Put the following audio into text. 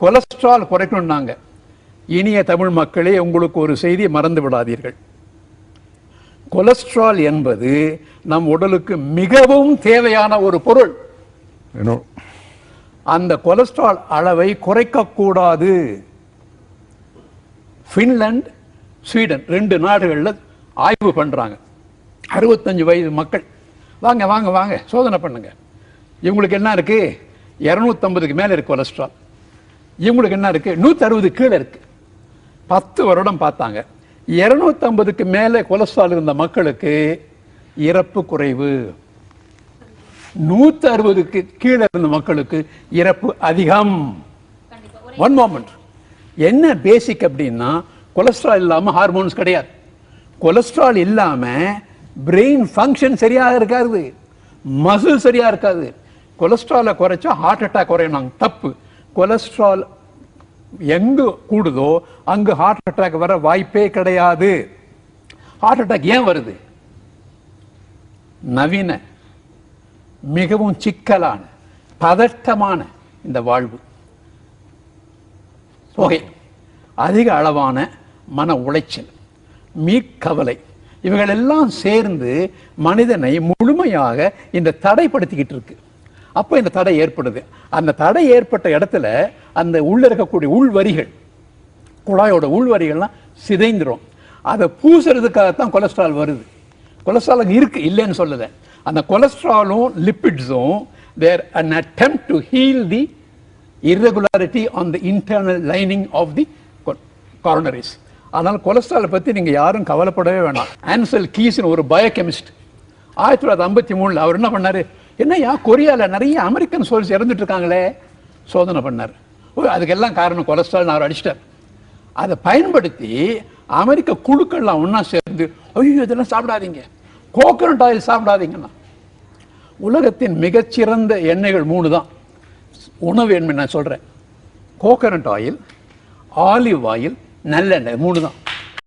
Cholesterol குறைக்கணும்னாங்க. இனிய தமிழ் மக்களே, உங்களுக்கு ஒரு செய்தி மறந்து விடாதீர்கள். கொலஸ்ட்ரால் என்பது நம் உடலுக்கு மிகவும் தேவையான ஒரு பொருள். அந்த கொலஸ்ட்ரால் அளவை குறைக்கக்கூடாது. பின்லாந்து, ஸ்வீடன் 2 நாடுகளில் ஆய்வு பண்றாங்க. 65 வயது மக்கள் வாங்க வாங்க வாங்க சோதனை பண்ணுங்க. இவங்களுக்கு என்ன இருக்கு? 250க்கு மேல இருக்கு கொலஸ்ட்ரால். இவங்களுக்கு என்ன இருக்கு? 160 கீழே இருக்கு. 10 வருடம் பார்த்தாங்க. 250க்கு மேலே கொலஸ்ட்ரால் இருந்த மக்களுக்கு இறப்பு குறைவு. 160க்கு கீழே இருந்த மக்களுக்கு இறப்பு அதிகம். One moment. என்ன பேசிக் அப்படின்னா, கொலஸ்ட்ரால் இல்லாம ஹார்மோன்ஸ் கிடையாது. கொலஸ்ட்ரால் இல்லாம பிரெயின் ஃபங்க்ஷன் சரியாக இருக்காது, மசில் சரியா இருக்காது. கொலஸ்ட்ராலை குறைச்சா ஹார்ட் அட்டாக் குறையணும். தப்பு. கொலஸ்ட்ரால் எங்கு கூடுதோ அங்கு ஹார்ட் அட்டாக் வர வாய்ப்பே கிடையாது. ஹார்ட் அட்டாக் ஏன் வருது? நவீன மிகவும் சிக்கலான பதட்டமான இந்த வாழ்வு, புகை, அதிக அளவான மன உளைச்சல், மீட்கவலை, இவைகள் எல்லாம் சேர்ந்து மனிதனை முழுமையாக இந்த தடைப்படுத்திக்கிட்டு இருக்கு. அப்போ இந்த தடை ஏற்படுது. அந்த தடை ஏற்பட்ட இடத்துல அந்த உள்ள இருக்கக்கூடிய உள்வரிகள், குழாயோட உள்வரிகள்லாம் சிதைந்துடும். அதை பூசுறதுக்காகத்தான் கொலஸ்ட்ரால் வருது. கொலஸ்ட்ரால் இருக்கு, இல்லைன்னு சொல்லுத. அந்த கொலஸ்ட்ராலும் லிப்பிட்ஸும் தேர் an attempt to heal the irregularity on the internal lining of the coronaries. அதனால் கொலஸ்ட்ராலை பற்றி நீங்கள் யாரும் கவலைப்படவே வேணாம். ஆன்சல் கீஸ்னு ஒரு பயோகெமிஸ்ட் 1953 அவர் என்ன பண்ணாரு? என்னையா கொரியாவில் நிறைய அமெரிக்கன் சோல்ஸ் இறந்துட்டு இருக்காங்களே, சோதனை பண்ணார். அதுக்கெல்லாம் காரணம் கொலஸ்ட்ரால் அவர் அடிச்சிட்டார். அதை பயன்படுத்தி அமெரிக்க குழுக்கள்லாம் ஒன்றா சேர்ந்து, ஐயோ இதெல்லாம் சாப்பிடாதீங்க, கோகனட் ஆயில் சாப்பிடாதீங்கன்னா. உலகத்தின் மிகச்சிறந்த எண்ணெய்கள் 3 தான். உணவு எண்ணெய் நான் சொல்கிறேன்: கோகனட் ஆயில், ஆலிவ் ஆயில், நல்லெண்ணெய், 3 தான்.